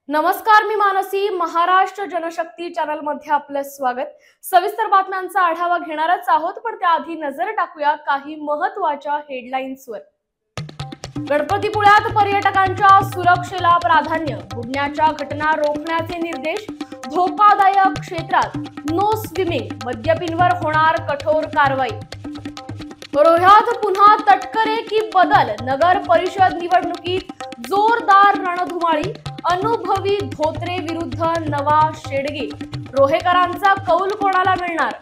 नमस्कार, मी मानसी. महाराष्ट्र जनशक्ती चॅनल मध्ये आपलं स्वागत. सविस्तर बातम्यांचा आढावा घेणारच आहोत, पण त्याआधी नजर टाकूया काही महत्त्वाच्या हेडलाईन्सवर. गणपतीपुळ्यात पर्यटकांच्या सुरक्षेला प्राधान्य, बुडण्याच्या घटना रोखण्याचे निर्देश. धोकादायक क्षेत्रात नो स्विमिंग, मद्यपींवर होणार कठोर कारवाई. रोह्यात पुन्हा तटकरे की बदल, नगर परिषद निवडणुकीत जोरदार रणधुमाळी. अनुभवी धोत्रे विरुद्ध नवा शेडगे, रोहेकरांचा कौल कोणाला मिळणार?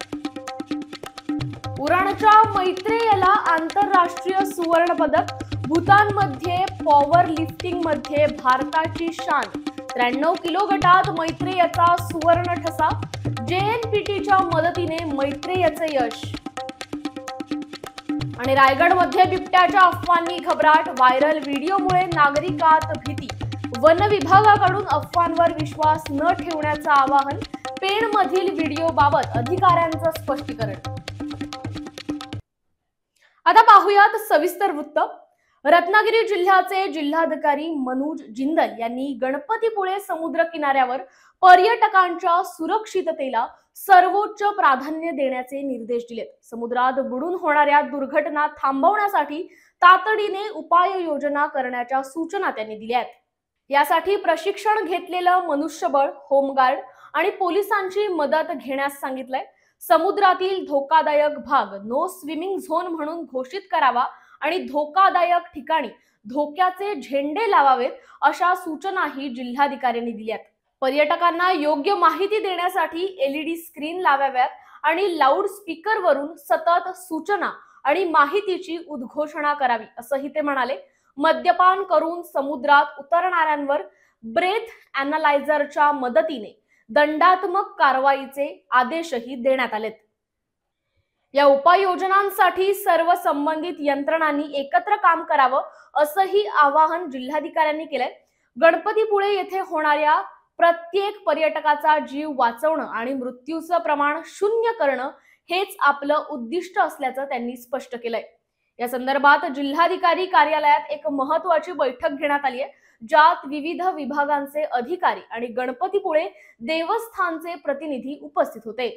उरणच्या मैत्रेयला आंतरराष्ट्रीय सुवर्ण पदक. भूतानमध्ये पॉवर लिफ्टिंग मध्ये भारताची शान. 93 किलो गटात मैत्रेयचा सुवर्ण ठसा. JNPTच्या मदतीने मैत्रेयचे यश. आणि रायगडमध्ये बिबट्याच्या अफवांनी घबराट, व्हायरल व्हिडिओमुळे नागरिकात भीती. वन विभागाकडून अफवांवर विश्वास न ठेवण्याचं आवाहन. पेणमधील व्हिडिओबाबत अधिकाऱ्यांचं स्पष्टीकरण. आता पाहूयात सविस्तर वृत्त. रत्नागिरी जिल्ह्याचे जिल्हाधिकारी मनोज जिंदल यांनी गणपतीपुळे समुद्र किनाऱ्यावर पर्यटकांच्या सुरक्षिततेला सर्वोच्च प्राधान्य देण्याचे निर्देश दिलेत. समुद्रात बुडून होणाऱ्या दुर्घटना थांबवण्यासाठी तातडीने उपाययोजना करण्याच्या सूचना त्यांनी दिल्या आहेत. यासाठी प्रशिक्षण घेतलेलं मनुष्यबळ, होमगार्ड आणि पोलिसांची मदत घेण्यास सांगितलंय. समुद्रातील धोकादायक भाग नो स्विमिंग झोन म्हणून घोषित करावा आणि धोकादायक ठिकाणी धोक्याचे झेंडे लावावेत, अशा सूचनाही जिल्हाधिकाऱ्यांनी दिल्यात. पर्यटकांना योग्य माहिती देण्यासाठी LED स्क्रीन लावाव्यात आणि लाऊड स्पीकरवरून सतत सूचना आणि माहितीची उद्घोषणा करावी, असंही ते म्हणाले. मद्यपान करून समुद्रात उतरणाऱ्यांवर ब्रेथ अॅनालायझरच्या मदतीने दंडात्मक कारवाईचे आदेशही देण्यात आलेत. या उपाययोजनांसाठी सर्व संबंधित यंत्रणांनी एकत्र काम करावं, असंही आवाहन जिल्हाधिकाऱ्यांनी केलंय. गणपतीपुळे येथे होणाऱ्या प्रत्येक पर्यटकाचा जीव वाचवणं आणि मृत्यूचं प्रमाण 0 करणं हेच आपलं उद्दिष्ट असल्याचं त्यांनी स्पष्ट केलंय. या संदर्भात जिल्हाधिकारी कार्यालयात एक महत्त्वाची बैठक घेण्यात आली आहे, ज्यात विविध विभागांचे अधिकारी आणि गणपतीपुळे देवस्थानचे प्रतिनिधी उपस्थित होते.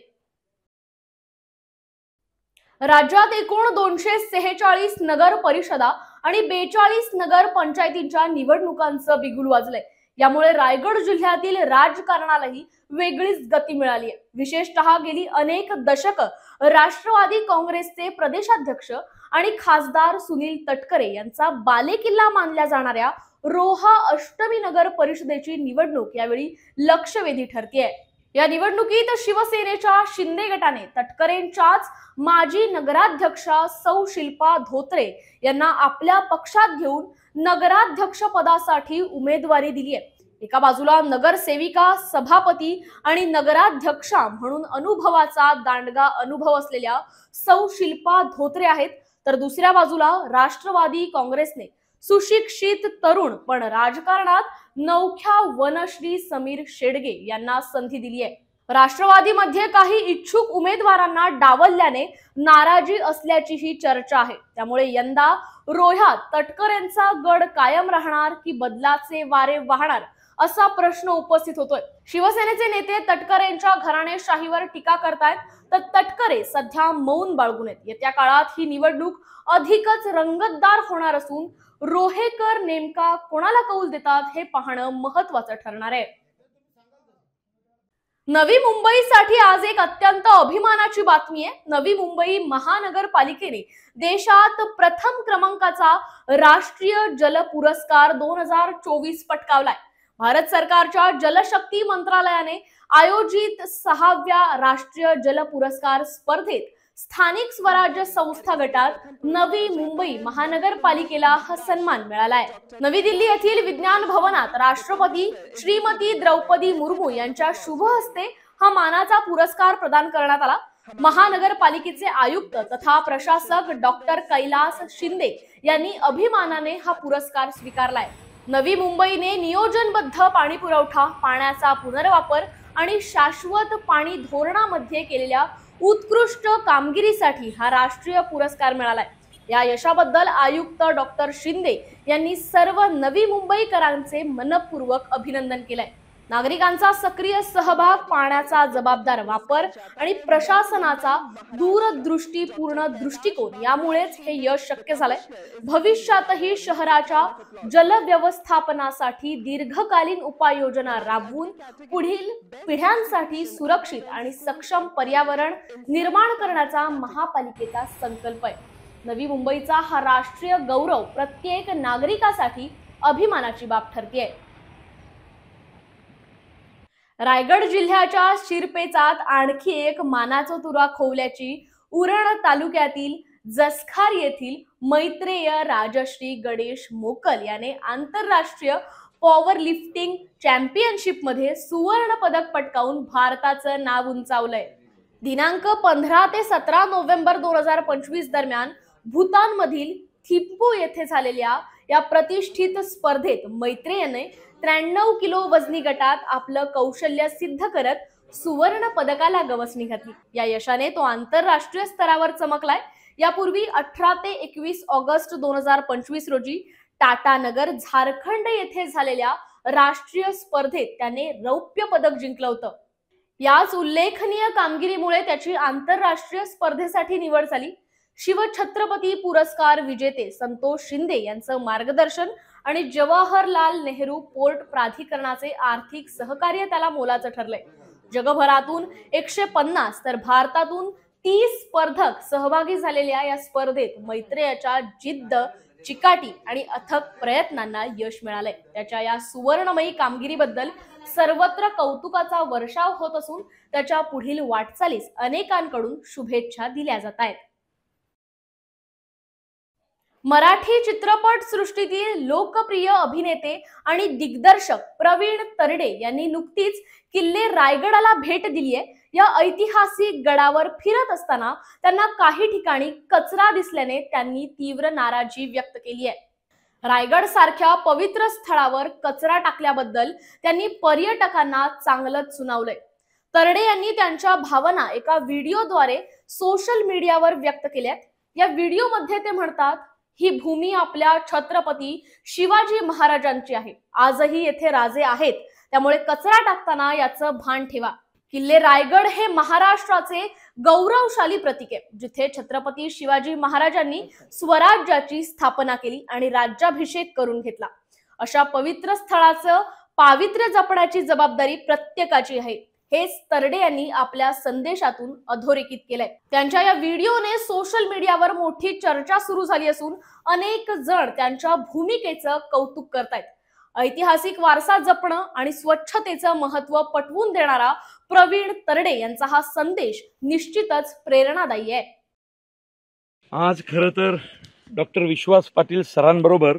राज्यात एकूण 246 नगर परिषदा आणि 42 नगर पंचायतींच्या निवडणुकांचं बिगुल वाजलंय. यामुळे रायगड जिल्ह्यातील राजकारणालाही वेगळीच गती मिळाली आहे. विशेषतः गेली अनेक दशकं राष्ट्रवादी काँग्रेसचे प्रदेशाध्यक्ष आणि खासदार सुनील तटकरे यांचा बालेकिल्ला मानल्या जाणाऱ्या रोहा अष्टमी नगर परिषदेची निवडणूक यावेळी लक्षवेधी ठरतेय. या निवडणुकीत शिवसेनेच्या शिंदे गटाने तटकरेंच्याच माजी नगराध्यक्षा सौ शिल्पा धोत्रे यांना आपल्या पक्षात घेऊन नगराध्यक्ष पदासाठी उमेदवारी दिली आहे. एका बाजूला नगरसेविका, सभापती आणि नगराध्यक्षा म्हणून अनुभवाचा दांडगा अनुभव असलेल्या सौ शिल्पा धोत्रे आहेत, तर दुसऱ्या बाजूला राष्ट्रवादी काँग्रेसने सुशिक्षित तरुण पण राजकारणात नवख्या वनश्री समीर शेडगे यांना संधी दिली आहे. राष्ट्रवादीमध्ये काही इच्छुक उमेदवारांना डावलल्याने नाराजी असल्याचीही चर्चा आहे. त्यामुळे यंदा रोह्यात तटकरेंचा गड कायम राहणार की बदलाचे वारे वाहणार, असा प्रश्न उपस्थित होतोय. शिवसेनेचे नेते तटकरेंच्या घराणेशाहीवर टीका करतायत, तर तटकरे सध्या मौन बाळगून आहेत. येत्या काळात ही निवडणूक अधिकच रंगतदार होणार असून रोहेकर नेमका कोणाला कौल देतात हे पाहणं महत्त्वाचं ठरणार आहे. नवी मुंबईसाठी आज एक अत्यंत अभिमानाची बातमी आहे. नवी मुंबई महानगरपालिकेने देशात प्रथम क्रमांकाचा राष्ट्रीय जल पुरस्कार 2024 पटकावलाय. भारत सरकारच्या जलशक्ती मंत्रालयाने आयोजित 6व्या राष्ट्रीय जल पुरस्कार स्पर्धेत स्थानिक स्वराज्य संस्था गटात नवी मुंबई महानगरपालिकेला हा सन्मान मिळालाय. नवी दिल्ली येथील विज्ञान भवनात राष्ट्रपती श्रीमती द्रौपदी मुर्मू यांच्या शुभ हस्ते हा मानाचा पुरस्कार प्रदान करण्यात आला. महानगरपालिकेचे आयुक्त तथा प्रशासक डॉक्टर कैलास शिंदे यांनी अभिमानाने हा पुरस्कार स्वीकारलाय. नवी मुंबईने नियोजनबद्ध पाणी पुरवठा, पाण्याचा पुनर्वापर आणि शाश्वत पाणी धोरणामध्ये केलेल्या उत्कृष्ट कामगिरीसाठी हा राष्ट्रीय पुरस्कार मिळालाय. या यशाबद्दल आयुक्त डॉक्टर शिंदे यांनी सर्व नवी मुंबईकरांचे मनपूर्वक अभिनंदन केलंय। नागरिकांचा सक्रिय सहभाग, पाण्याचा जबाबदार वापर आणि प्रशासनाचा दूरदृष्टीपूर्ण दृष्टिकोन यामुळेच हे यश शक्य झालंय। भविष्यातही शहराच्या जलव्यवस्थापनासाठी दीर्घकालीन उपाययोजना राबवून पुढील पिढ्यांसाठी सुरक्षित आणि सक्षम पर्यावरण निर्माण करण्याचा महापालिकेचा संकल्प आहे। नवी मुंबईचा हा राष्ट्रीय गौरव प्रत्येक नागरिकासाठी अभिमानाची बाब ठरतेय। रायगड जिल्ह्याच्या शिरपेचात आणखी एक मानाचा तुरा खोवल्याची उरण तालुक्यातील जसखार येथील मैत्रेय राजश्री गणेश मोकल याने आंतरराष्ट्रीय पॉवर लिफ्टिंग चॅम्पियनशिप मध्ये सुवर्ण पदक पटकावून भारताचं नाव उंचावलंय। दिनांक 15 ते 17 नोव्हेंबर 2025 दरम्यान भूतान मधील थिम्पू येथे झालेल्या या प्रतिष्ठित स्पर्धेत मैत्रेयने 93 किलो वजनी गटात आपलं कौशल्य सिद्ध करत सुवर्ण पदकाला गवसणी घातली। या यशाने तो आंतरराष्ट्रीय स्तरावर चमकलाय। यापूर्वी 18 ते 21 ऑगस्ट 2025 रोजी टाटा नगर झारखंड येथे झालेल्या राष्ट्रीय स्पर्धेत त्याने रौप्य पदक जिंकलं होतं। याच उल्लेखनीय कामगिरीमुळे त्याची आंतरराष्ट्रीय स्पर्धेसाठी निवड झाली। शिवछत्रपती पुरस्कार विजेते संतोष शिंदे यांचं मार्गदर्शन आणि जवाहरलाल नेहरू पोर्ट प्राधिकरणाचे आर्थिक सहकार्य त्याला मोलाचं ठरलंय। जगभरातून 150 तर भारतातून 30 स्पर्धक सहभागी झालेल्या या स्पर्धेत मैत्रेयाच्या जिद्द, चिकाटी आणि अथक प्रयत्नांना यश मिळालंय। त्याच्या या सुवर्णमयी कामगिरीबद्दल सर्वत्र कौतुकाचा वर्षाव होत असून त्याच्या पुढील वाटचालीस अनेकांकडून शुभेच्छा दिल्या जात आहेत। मराठी चित्रपट सृष्टीतील लोकप्रिय अभिनेते आणि दिग्दर्शक प्रवीण तरडे यांनी नुकतीच किल्ले रायगडाला भेट दिली आहे। या ऐतिहासिक गडावर फिरत असताना त्यांना काही ठिकाणी कचरा दिसल्याने त्यांनी तीव्र नाराजी व्यक्त केली आहे। रायगड सारख्या पवित्र स्थळावर कचरा टाकल्याबद्दल त्यांनी पर्यटकांना चांगलंच सुनावलंय। तरडे यांनी त्यांच्या भावना एका व्हिडिओद्वारे सोशल मीडियावर व्यक्त केल्यात। या व्हिडिओमध्ये ते म्हणतात, ही भूमी आपल्या छत्रपती शिवाजी महाराजांची आहे। आजही येथे राजे आहेत, त्यामुळे कचरा टाकताना याचं भान ठेवा। किल्ले रायगड हे महाराष्ट्राचे गौरवशाली प्रतीक आहे, जिथे छत्रपती शिवाजी महाराजांनी स्वराज्याची स्थापना केली आणि राज्याभिषेक करून घेतला। अशा पवित्र स्थळाचं पावित्र्य जपण्याची जबाबदारी प्रत्येकाची आहे, हेच तरडे यांनी आपल्या संदेशातून अधोरेखित केलंय। त्यांच्या या व्हिडिओने सोशल मीडियावर मोठी चर्चा सुरू झाली असून अनेक जण त्यांच्या भूमिकेचं कौतुक करतायत। ऐतिहासिक वारसा जपणं आणि स्वच्छतेचं महत्त्व पटवून देणारा प्रवीण तरडे यांचा हा संदेश निश्चितच प्रेरणादायी आहे। आज खरं तर डॉक्टर विश्वास पाटील सरांबरोबर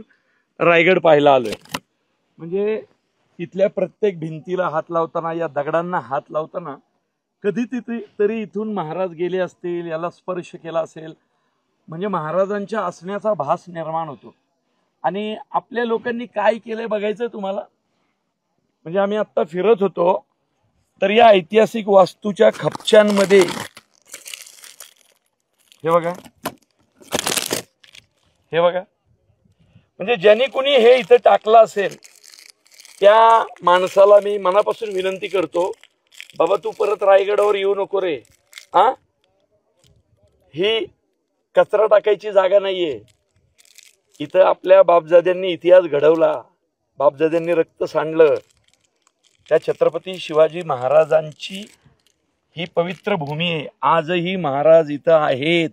रायगड पाहायला आलोय। म्हणजे इथल्या प्रत्येक भिंतीला हात लावताना, या दगडांना हात लावताना कधी तरी इथून महाराज गेले असतील, याला स्पर्श केला असेल, म्हणजे महाराजांच्या असण्याचा भास निर्माण होतो। आणि आपल्या लोकांनी काय केलंय बघायचं तुम्हाला। म्हणजे आम्ही आता फिरत होतो तर या ऐतिहासिक वास्तूच्या खपच्यांमध्ये हे बघा, हे बघा, म्हणजे ज्यांनी कुणी हे इथं टाकलं असेल त्या माणसाला मी मनापासून विनंती करतो, बाबा तू परत रायगडावर येऊ नको रे। ही कचरा टाकायची जागा नाहीये। इथं आपल्या बापजाद्यांनी इतिहास घडवला, बापजाद्यांनी रक्त सांडलं। त्या छत्रपती शिवाजी महाराजांची ही पवित्र भूमी आहे। आजही महाराज इथं आहेत,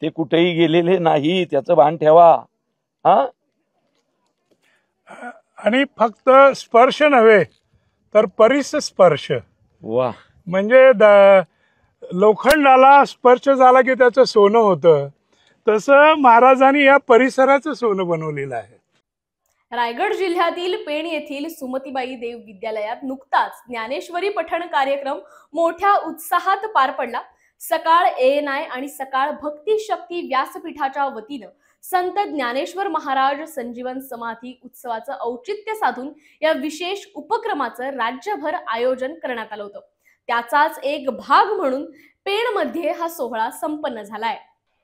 ते कुठेही गेलेले नाही, त्याचं भान ठेवा। आणि फक्त स्पर्श नव्हे तर परिस्पर्श। वा, म्हणजे लोखंडाला स्पर्श झाला की त्याचं सोनं होतं, तसं महाराजांनी या परिसराचं सोनं बनवलेलं आहे। रायगड जिल्ह्यातील पेण येथील सुमतीबाई देव विद्यालयात नुकताच ज्ञानेश्वरी पठण कार्यक्रम मोठ्या उत्साहात पार पडला। सकाळ ANI आणि सकाळ भक्ती शक्ती व्यासपीठाच्या वतीनं संत ज्ञानेश्वर महाराज संजीवन समाधी उत्सवाचं औचित्य साधून या विशेष उपक्रमाचं राज्यभर आयोजन करण्यात आलं होतं। त्याचाच एक भाग म्हणून पेणमध्ये हा सोहळा संपन्न झालाय।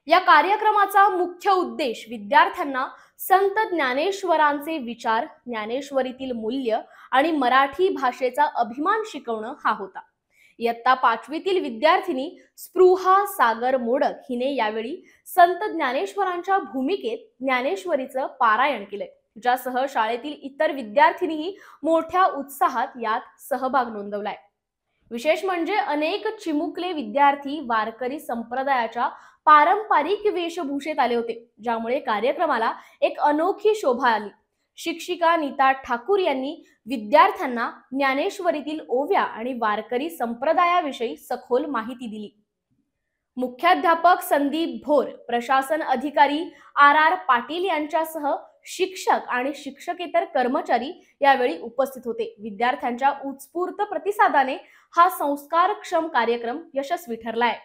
या कार्यक्रमाचा मुख्य उद्देश विद्यार्थ्यांना संत ज्ञानेश्वरांचे विचार, ज्ञानेश्वरीतील मूल्य आणि मराठी भाषेचा अभिमान शिकवणं हा होता. इयत्ता 5वीतील विद्यार्थिनी स्पृहा सागर मोडक हिने यावेळी संत ज्ञानेश्वरांच्या भूमिकेत ज्ञानेश्वरीचं पारायण केलंय. तिच्यासह शाळेतील इतर विद्यार्थिनीही मोठ्या उत्साहात यात सहभाग नोंदवलाय. विशेष म्हणजे अनेक चिमुकले विद्यार्थी वारकरी संप्रदायाच्या पारंपरिक वेशभूषेत आले होते, ज्यामुळे कार्यक्रमाला एक अनोखी शोभा आली. शिक्षिका नीता ठाकूर यांनी विद्यार्थ्यांना ज्ञानेश्वरीतील ओव्या आणि वारकरी संप्रदायाविषयी सखोल माहिती दिली. मुख्याध्यापक संदीप भोर, प्रशासन अधिकारी RR पाटील यांच्यासह शिक्षक आणि शिक्षकेतर कर्मचारी यावेळी उपस्थित होते. विद्यार्थ्यांच्या उत्स्फूर्त प्रतिसादाने हा संस्कारक्षम कार्यक्रम यशस्वी ठरलाय.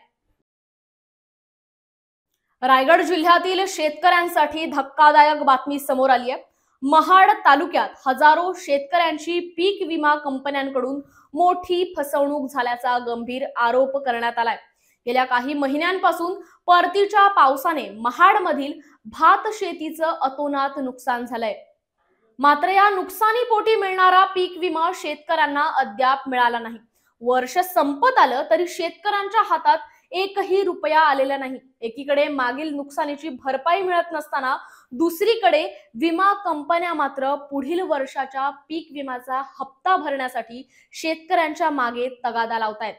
रायगड जिल्ह्यातील शेतकऱ्यांसाठी धक्कादायक बातमी समोर आली आहे. महाड तालुक्यात हजारो शेतकऱ्यांची पीक विमा कंपन्यांकडून मोठी फसवणूक झाल्याचा गंभीर आरोप करण्यात आलाय. गेल्या काही महिन्यांपासून परतीच्या पावसाने महाडमधील भात शेतीचं अतोनात नुकसान झालंय. मात्र या नुकसानीपोटी मिळणारा पीक विमा शेतकऱ्यांना अद्याप मिळाला नाही. वर्ष संपत आलं तरी शेतकऱ्यांच्या हातात एकही रुपया आलेला नाही. एकीकडे मागील नुकसानीची भरपाई मिळत नसताना दुसरीकडे विमा कंपन्या मात्र पुढील वर्षाच्या पीक विम्याचा हप्ता भरण्यासाठी शेतकऱ्यांच्या मागे तगादा लावतायत.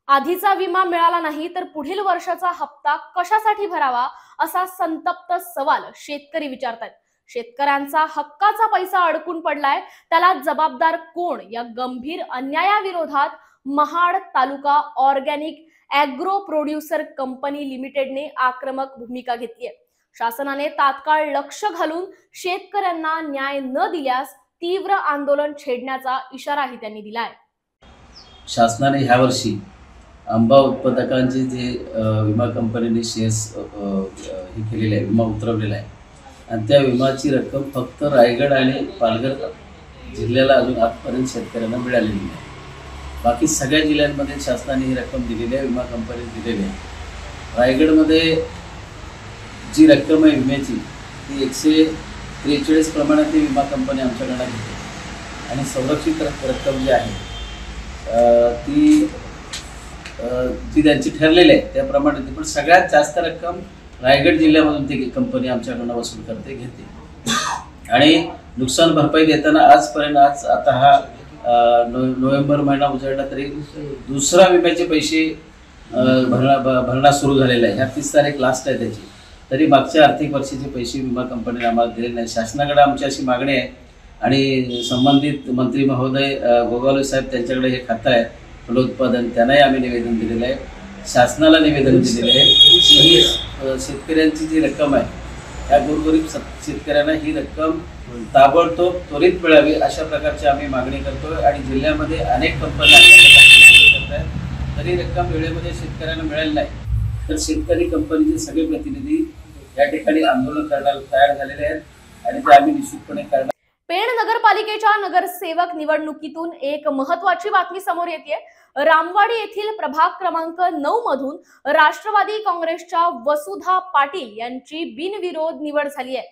आधीचा विमा मिळाला नाही तर पुढील वर्षाचा हप्ता कशासाठी भरावा असा संतप्त सवाल शेतकरी विचारतात. शेतकऱ्यांचा हक्काचा पैसा अडकून पडलाय, त्याला जबाबदार कोण? या गंभीर अन्यायाविरोधात महाड तालुका ऑर्गॅनिक ॲग्रो प्रोड्युसर कंपनी लिमिटेडने आक्रमक भूमिका घेतली आहे. शासनाने तात्काळ लक्ष घालून शेतकऱ्यांना न्याय न दिल्यास तीव्र आंदोलन छेडण्याचा इशाराही त्यांनी दिलाय. शासनाने ह्या वर्षी आंबा उत्पादकांचे जे विमा कंपनीने शेअर्स हे केलेले आहे, विमा उतरवलेला आहे आणि त्या विमाची रक्कम फक्त रायगड आणि पालघर जिल्ह्याला अजून आजपर्यंत शेतकऱ्यांना मिळालेली नाही. बाकी सगळ्या जिल्ह्यांमध्ये शासनाने ही रक्कम दिलेली आहे, विमा कंपनी दिलेली आहे. रायगडमध्ये जी रक्कम आहे विम्याची ती 143 प्रमाणात ती विमा कंपनी आमच्याकडनं घेते आणि संरक्षित रक्कम जी आहे ती त्यांची ठरलेली आहे त्याप्रमाणे ती, पण सगळ्यात जास्त रक्कम रायगड जिल्ह्यामधून ती कंपनी आमच्याकडनं वसूल करते घेते. आणि नुकसान भरपाई देताना आजपर्यंत आता हा नोव्हेंबर महिना उजळला तरी दुसरा विम्याचे पैसे भरणा सुरू झालेला आहे. ह्या 30 तारीख लास्ट आहे त्याची, तरी मागच्या आर्थिक वर्षाचे पैसे विमा कंपनीने आम्हाला दिले नाही. शासनाकडे आमची अशी मागणी आहे आणि संबंधित मंत्री महोदय गोगावले साहेब त्यांच्याकडे हे खातं आहे फलोत्पादन, त्यांनाही आम्ही निवेदन दिलेलं आहे, शासनाला निवेदन दिलेलं आहे की ही शेतकऱ्यांची जी रक्कम आहे त्या गोरगरीब शेतकऱ्यांना ही रक्कम ताबडतोब त्वरित मिळावी अशा प्रकारची आम्ही मागणी करतोय. आणि जिल्ह्यामध्ये अनेक कंपन्या करत आहेत तरी रक्कम वेळेमध्ये शेतकऱ्यांना मिळाली नाही, तर शेतकरी कंपनीचे सगळे प्रतिनिधी या ठिकाणी आंदोलन करण्याला तयार झालेले आहेत आणि ते आम्ही निश्चितपणे करणार. पेण नगरपालिकेच्या नगरसेवक निवडणुकीतून एक महत्त्वाची बातमी समोर येते. रामवाडी येथील प्रभाग क्रमांक 9 मधून राष्ट्रवादी काँग्रेसच्या वसुधा पाटील यांची बिनविरोध निवड झाली आहे.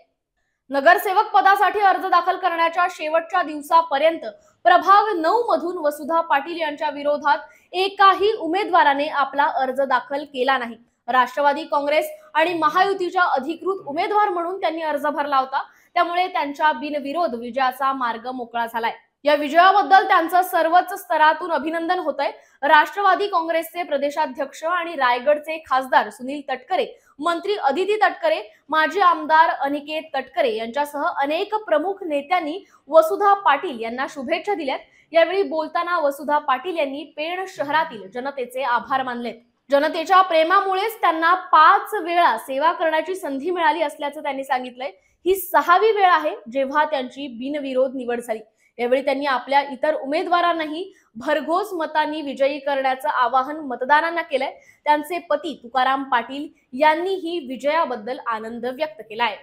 नगरसेवक पदासाठी अर्ज दाखल करण्याच्या शेवटच्या दिवसापर्यंत प्रभाग 9 मधून वसुधा पाटील यांच्या विरोधात एकाही उमेदवाराने आपला अर्ज दाखल केला नाही. राष्ट्रवादी काँग्रेस आणि महायुतीच्या अधिकृत उमेदवार म्हणून त्यांनी अर्ज भरला होता, त्यामुळे त्यांच्या बिनविरोध विजयाचा मार्ग मोकळा झालाय. या विजयाबद्दल त्यांचं सर्वच स्तरातून अभिनंदन होतंय. राष्ट्रवादी काँग्रेसचे प्रदेशाध्यक्ष आणि रायगडचे खासदार सुनील तटकरे, मंत्री अदिती तटकरे, माजी आमदार अनिकेत तटकरे यांच्यासह अनेक प्रमुख नेत्यांनी वसुधा पाटील यांना शुभेच्छा दिल्यात. यावेळी बोलताना वसुधा पाटील यांनी पेण शहरातील जनतेचे आभार मानले. जनतेच्या प्रेमामुळेच त्यांना 5 वेळा सेवा करण्याची संधी मिळाली असल्याचं त्यांनी सांगितलंय. ही 6वी वेळ आहे जेव्हा त्यांची बिनविरोध निवड झाली. यावेळी त्यांनी आपल्या इतर उमेदवारांनाही भरघोस मतांनी विजयी करण्याचं आवाहन मतदारांना केलंय. त्यांचे पती तुकाराम पाटील यांनीही विजयाबद्दल आनंद व्यक्त केलाय.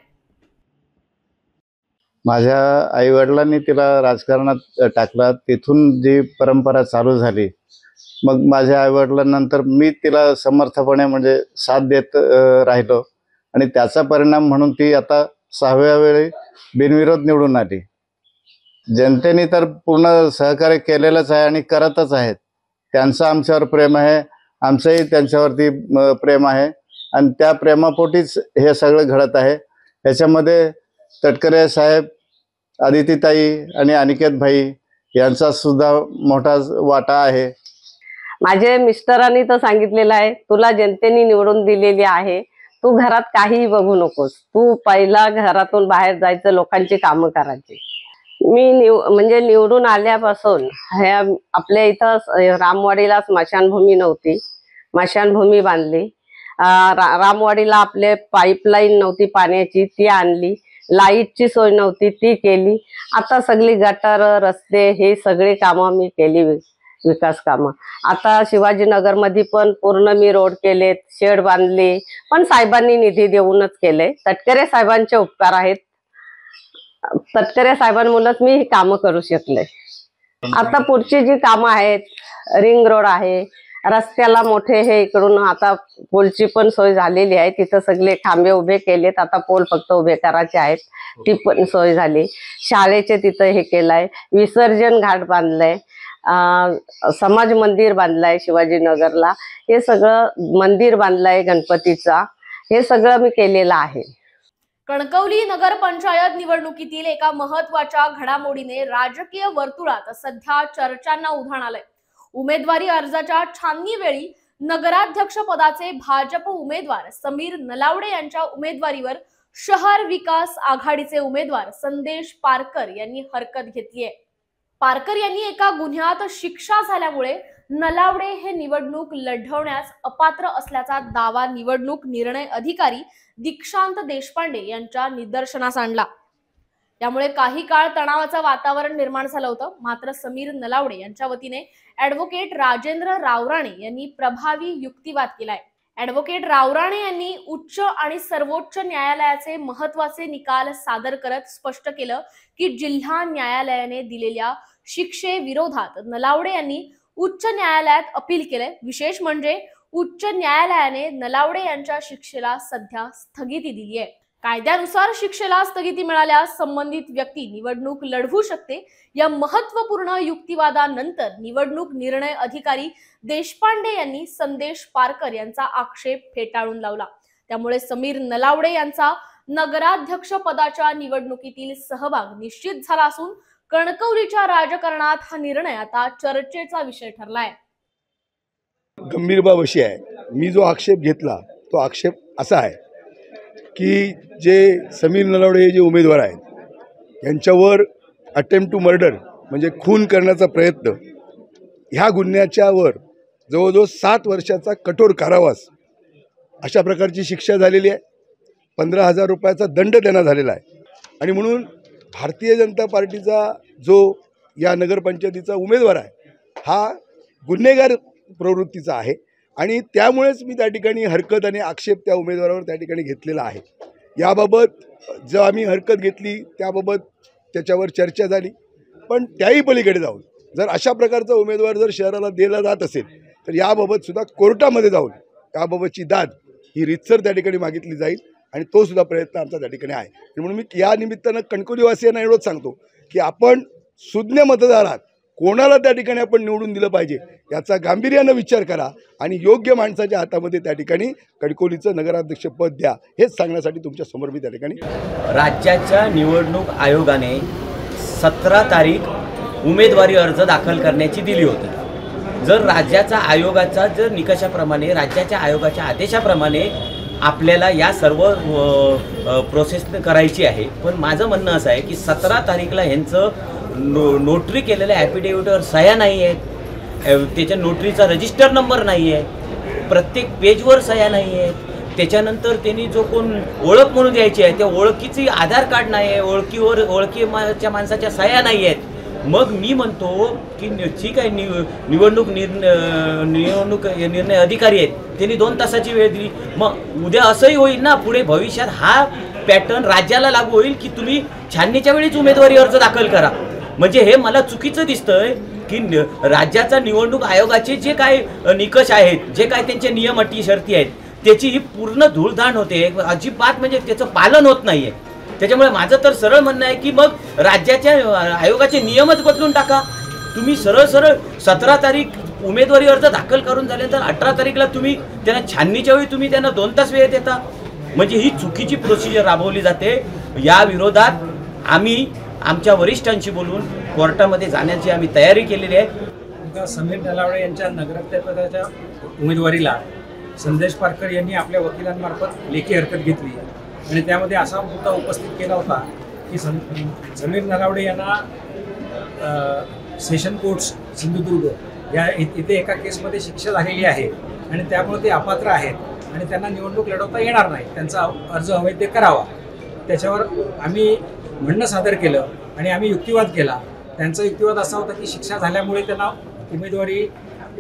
माझ्या आई वडिलांनी तिला राजकारणात टाकला, तिथून जी परंपरा चालू झाली मग माझ्या आईवडिलांनंतर मी तिला समर्थपणे म्हणजे साथ देत राहिलो आणि त्याचा परिणाम म्हणून ती आता 6व्या वेळी बिनविरोध निवडून आली. जनतेने तर पूर्ण सहकार्य केलेलंच आहे आणि करतच आहेत. त्यांचं आमच्यावर प्रेम आहे, आमचंही त्यांच्यावरती प्रेम आहे आणि त्या प्रेमापोटीच हे सगळं घडत आहे. ह्याच्यामध्ये तटकरे साहेब, आदितीताई आणि अनिकेत भाई यांचा सुद्धा मोठा वाटा आहे. माझे मिस्टरांनी तर सांगितलेलं आहे, तुला जनतेने निवडून दिलेली आहे, तू घरात काहीही बघू नकोस, तू पहिला घरातून बाहेर जायचं, लोकांची कामं करायची. मी म्हणजे निवडून आल्यापासून ह्या आपल्या इथं रामवाडीला स्मशानभूमी नव्हती, स्मशानभूमी बांधली. रामवाडीला आपले पाईपलाईन नव्हती पाण्याची, ती आणली. लाईटची सोय नव्हती, ती केली. आता सगळी गटार, रस्ते, हे सगळी कामं मी केली, विकास कामं. आता शिवाजीनगरमध्ये पण पूर्ण मी रोड केलेत, शेड बांधले, पण साहेबांनी निधी देऊनच केले. तटकरे साहेबांचे उपकार आहेत. तटकरे साहेबांमुळेच मी ही कामं करू शकले. आता पुढची जी कामं आहेत, रिंग रोड आहे, रस्त्याला मोठे हे इकडून आता पोलची पण सोय झालेली आहे. तिथं सगळे खांबे उभे केलेत, आता पोल फक्त उभे करायचे आहेत, ती पण सोय झाली. शाळेचे तिथं हे केलंय, विसर्जन घाट बांधलंय, समाज मंदिर बांधलंय शिवाजीनगरला, हे सगळं मंदिर बांधलंय गणपतीचा, हे सगळं मी केलेलं आहे. कणकवली नगर पंचायत निवडणुकीतील एका महत्त्वाच्या घडामोडीने राजकीय वर्तुळात सध्या चर्चांना उधाण आलंय. उमेदवारी अर्जाच्या छाननी वेळी नगराध्यक्ष पदाचे भाजप उमेदवार समीर नलावडे यांच्या उमेदवारीवर शहर विकास आघाडीचे उमेदवार संदेश पारकर यांनी हरकत घेतली आहे. पारकर यांनी एका गुन्ह्यात शिक्षा झाल्यामुळे नलावडे हे निवडणूक लढवण्यास अपात्र असल्याचा दावा निवडणूक निर्णय अधिकारी दीक्षांत देशपांडे यांच्या निदर्शनास आणला. त्यामुळे काही काळ तणावाचं वातावरण निर्माण झालं होतं. मात्र समीर नलावडे यांच्या वतीने ॲडव्होकेट राजेंद्र रावराणे यांनी प्रभावी युक्तिवाद केलाय. ॲडव्होकेट रावराणे यांनी उच्च आणि सर्वोच्च न्यायालयाचे महत्त्वाचे निकाल सादर करत स्पष्ट केलं की जिल्हा न्यायालयाने दिलेल्या शिक्षेविरोधात नलावडे यांनी उच्च न्यायालयात अपील केले. विशेष म्हणजे उच्च न्यायालयाने नलावडे यांच्या शिक्षेला सध्या स्थगिती दिली आहे. कायद्यानुसार शिक्षेला स्थगिती मिळाल्यास संबंधित व्यक्ती निवडणूक लढवू शकते. या महत्त्वपूर्ण युक्तिवादानंतर निवडणूक निर्णय अधिकारी देशपांडे यांनी संदेश पारकर यांचा आक्षेप फेटाळून लावला. त्यामुळे समीर नलावडे यांचा नगराध्यक्ष पदाच्या निवडणुकीतील सहभाग निश्चित झाला असून कणकवलीच्या राजकारणात हा निर्णय आता चर्चेचा विषय ठरलाय. गंभीर बाब अशी आहे, मी जो आक्षेप घेतला तो आक्षेप असा आहे की जे समीर नलावडे हे जे उमेदवार आहेत यांच्यावर अटेम्प्ट टू मर्डर म्हणजे खून करण्याचा प्रयत्न, ह्या गुन्ह्याच्या वर जवळजवळ 7 वर्षाचा कठोर कारावास अशा प्रकारची शिक्षा झालेली आहे. 15,000 रुपयाचा दंड त्यांना झालेला आहे. आणि म्हणून भारतीय जनता पार्टीचा जो या नगरपंचायतीचा उमेदवार आहे हा गुन्हेगार प्रवृत्तीचा आहे आणि त्यामुळेच मी त्या ठिकाणी हरकत आणि आक्षेप त्या उमेदवारावर त्या ठिकाणी घेतलेला आहे. याबाबत जो आम्ही हरकत घेतली त्याबाबत त्याच्यावर चर्चा झाली, पण त्याही पलीकडे जाऊन जर अशा प्रकारचा उमेदवार जर शहराला दिला जात असेल तर याबाबत सुद्धा कोर्टामध्ये जाऊन याबाबतची दाद ही रीतसर त्या ठिकाणी मागितली जाईल आणि तो सुद्धा प्रयत्न आमचा त्या ठिकाणी आहे. म्हणून मी या निमित्तानं कणकवलीवासियांना एवढंच सांगतो की आपण सुज्ञ मतदारात कोणाला त्या ठिकाणी आपण निवडून दिलं पाहिजे याचा गांभीर्यानं विचार करा आणि योग्य माणसाच्या हातामध्ये त्या ठिकाणी कणकवलीचं नगराध्यक्षपद द्या, हेच सांगण्यासाठी तुमच्या समोर मी त्या ठिकाणी. राज्याच्या निवडणूक आयोगाने 17 तारीख उमेदवारी अर्ज दाखल करण्याची दिली होती. जर राज्याचा आयोगाचा जर निकषाप्रमाणे राज्याच्या आयोगाच्या आदेशाप्रमाणे आपल्याला या सर्व प्रोसेस करायची आहे, पण माझं म्हणणं असं आहे की 17 तारीखला ह्यांचं नोटरी केलेल्या ॲफिडेविटवर सह्या नाही आहेत, त्याच्या नोटरीचा रजिस्टर नंबर नाही आहे, प्रत्येक पेजवर सह्या नाही आहेत. त्याच्यानंतर त्यांनी जो कोण ओळख म्हणून द्यायची आहे त्या ओळखीची आधार कार्ड नाही आहे, ओळखीच्या माणसाच्या सह्या नाही आहेत. मग मी म्हणतो की ठीक आहे, निवडणूक निर्णय अधिकारी आहेत, त्यांनी 2 तासाची वेळ दिली. मग उद्या असंही होईल ना, पुढे भविष्यात हा पॅटर्न राज्याला लागू होईल की तुम्ही छाननीच्या वेळीच उमेदवारी अर्ज दाखल करा. म्हणजे हे मला चुकीचं दिसतंय की राज्याचा निवडणूक आयोगाचे जे काय निकष आहेत, जे काय त्यांचे नियम अटी शर्ती आहेत, त्याची ही पूर्ण धूळधाण होते, अजिबात म्हणजे त्याचं पालन होत नाही आहे. त्याच्यामुळे माझं तर सरळ म्हणणं आहे की मग राज्याच्या आयोगाचे नियमच बदलून टाका. तुम्ही सरळ सरळ 17 तारीख उमेदवारी अर्ज दाखल करून झाल्यानंतर 18 तारीखला तुम्ही त्यांना छाननीच्या वेळी तुम्ही त्यांना 2 तास वेळ देता. म्हणजे ही चुकीची प्रोसिजर राबवली जाते. या विरोधात आम्ही आमच्या वरिष्ठांशी बोलून कोर्टामध्ये जाण्याची आम्ही तयारी केलेली आहे. समीर नलावडे यांच्या नगराध्यक्षपदाच्या उमेदवारीला संदेश पारकर यांनी आपल्या वकिलांमार्फत लेखी हरकत घेतली आणि त्यामध्ये असा मुद्दा उपस्थित केला होता की समीर नलावडे यांना सेशन कोर्ट्स सिंधुदुर्ग या इथे एका केसमध्ये शिक्षा झालेली आहे आणि त्यामुळे ते अपात्र आहेत आणि त्यांना निवडणूक लढवता येणार नाही, त्यांचा अर्ज अवैध करावा. त्याच्यावर आम्ही म्हणणं सादर केलं आणि आम्ही युक्तिवाद केला. त्यांचा युक्तिवाद असा होता की शिक्षा झाल्यामुळे त्यांना उमेदवारी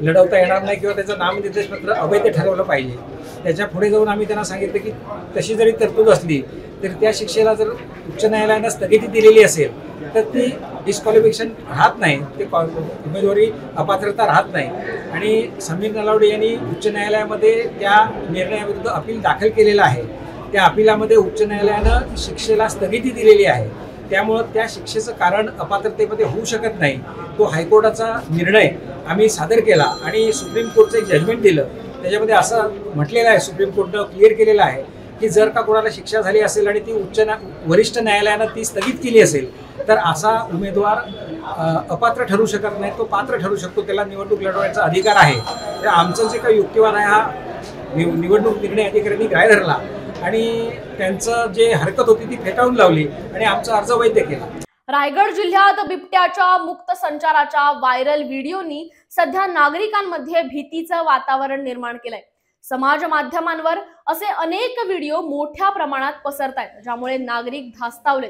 लढवता येणार नाही किंवा त्याचं नामनिर्देशपत्र अवैध ठरवलं पाहिजे. त्याच्या पुढे जाऊन आम्ही त्यांना सांगितलं की तशी जरी तरतूद असली तर त्या शिक्षेला जर उच्च न्यायालयानं स्थगिती दिलेली असेल तर ती डिस्क्वालिफिकेशन राहत नाही, ते उमेदवारी अपात्रता राहत नाही. आणि समीर नलावडे यांनी उच्च न्यायालयामध्ये त्या निर्णयाविरुद्ध अपील दाखल केलेलं आहे. त्या अपिलामध्ये उच्च न्यायालयानं शिक्षेला स्थगिती दिलेली आहे. त्यामुळं त्या शिक्षेचं कारण अपात्रतेमध्ये होऊ शकत नाही. तो हायकोर्टाचा निर्णय आम्ही सादर केला आणि सुप्रीम कोर्टचं एक जजमेंट दिलं. त्याच्यामध्ये असं म्हटलेलं आहे, सुप्रीम कोर्टनं क्लिअर केलेलं आहे की जर का कोणाला शिक्षा झाली असेल आणि ती वरिष्ठ न्यायालयानं ती स्थगित केली असेल तर असा उमेदवार अपात्र ठरू शकत नाही, तो पात्र ठरू शकतो, त्याला निवडणूक लढवण्याचा अधिकार आहे. तर आमचं जे काही युक्तिवाद आहे हा निवडणूक निर्णय अधिकाऱ्यांनी ग्राह्य धरला आणि त्यांचं जे हरकत होती ती फेटाळून लावली आणि आमचा अर्ज वैध केला. रायगड जिल्ह्यात बिबट्याच्या मुक्त संचाराच्या व्हायरल व्हिडिओनी सध्या नागरिकांमध्ये भीतीचं वातावरण निर्माण केलंय. समाज माध्यमांवर असे अनेक व्हिडिओ मोठ्या प्रमाणात पसरतायत, ज्यामुळे नागरिक धास्तावलेत.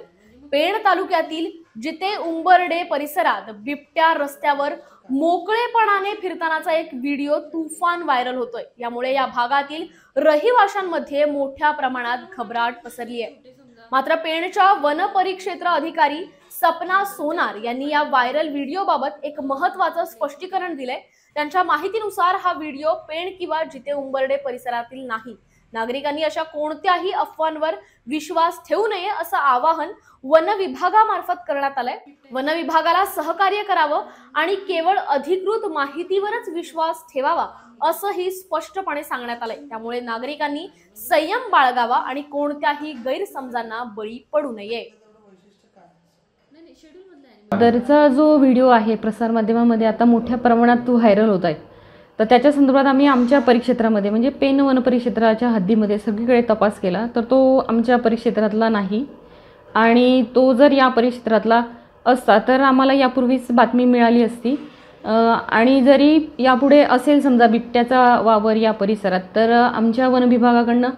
पेण तालुक्यातील जिते उंबर्डे परिसरात बिबट्या रस्त्यावर मोकळेपणाने फिरतानाचा एक व्हिडिओ तुफान व्हायरल होतोय. यामुळे या भागातील रहिवाशांमध्ये मोठ्या प्रमाणात घबराट पसरली आहे. मात्र पेणच्या वन परिक्षेत्र अधिकारी सपना सोनार यांनी या व्हायरल व्हिडिओ बाबत एक महत्त्वाचं स्पष्टीकरण दिलंय. त्यांच्या माहितीनुसार हा व्हिडिओ पेण किंवा जिते उंबर्डे परिसरातील नाही. नागरिकांनी अशा कोणत्याही अफवांवर विश्वास ठेवू नये असं आवाहन वन विभागामार्फत करण्यात आलंय. वन विभागाला सहकार्य करावं आणि केवळ अधिकृत माहितीवरच विश्वास ठेवावा असंही स्पष्टपणे सांगण्यात आलंय. त्यामुळे नागरिकांनी संयम बाळगावा आणि कोणत्याही गैरसमजांना बळी पडू नये. दरचा जो व्हिडिओ आहे प्रसारमाध्यमामध्ये आता मोठ्या प्रमाणात तो व्हायरल होत आहे. तर त्याच्या संदर्भात आम्ही आमच्या परिक्षेत्रामध्ये म्हणजे पेण वन परिक्षेत्राच्या हद्दीमध्ये सगळीकडे तपास केला तर तो आमच्या परिक्षेत्रातला नाही आणि तो जर या परिक्षेत्रातला असता तर आम्हाला यापूर्वीच बातमी मिळाली असती आणि जरी यापुढे असेल समजा बिबट्याचा वावर या परिसरात तर आमच्या वन विभागाकडनं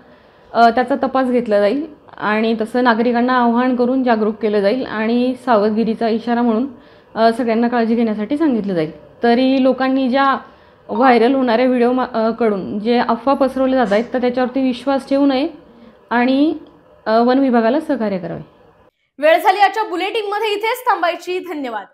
त्याचा तपास घेतला जाईल आणि तसं नागरिकांना आवाहन करून जागरूक केलं जाईल आणि सावधगिरीचा इशारा म्हणून सगळ्यांना काळजी घेण्यासाठी सांगितलं जाईल. तरी लोकांनी ज्या व्हायरल होणाऱ्या व्हिडिओ कडून जे अफवा पसरवले जात आहेत तर त्याच्यावरती विश्वास ठेवू नये आणि वन विभागाला सहकार्य करावे. वेळ झाली आजच्या बुलेटिनमध्ये इथेच थांबायची. धन्यवाद.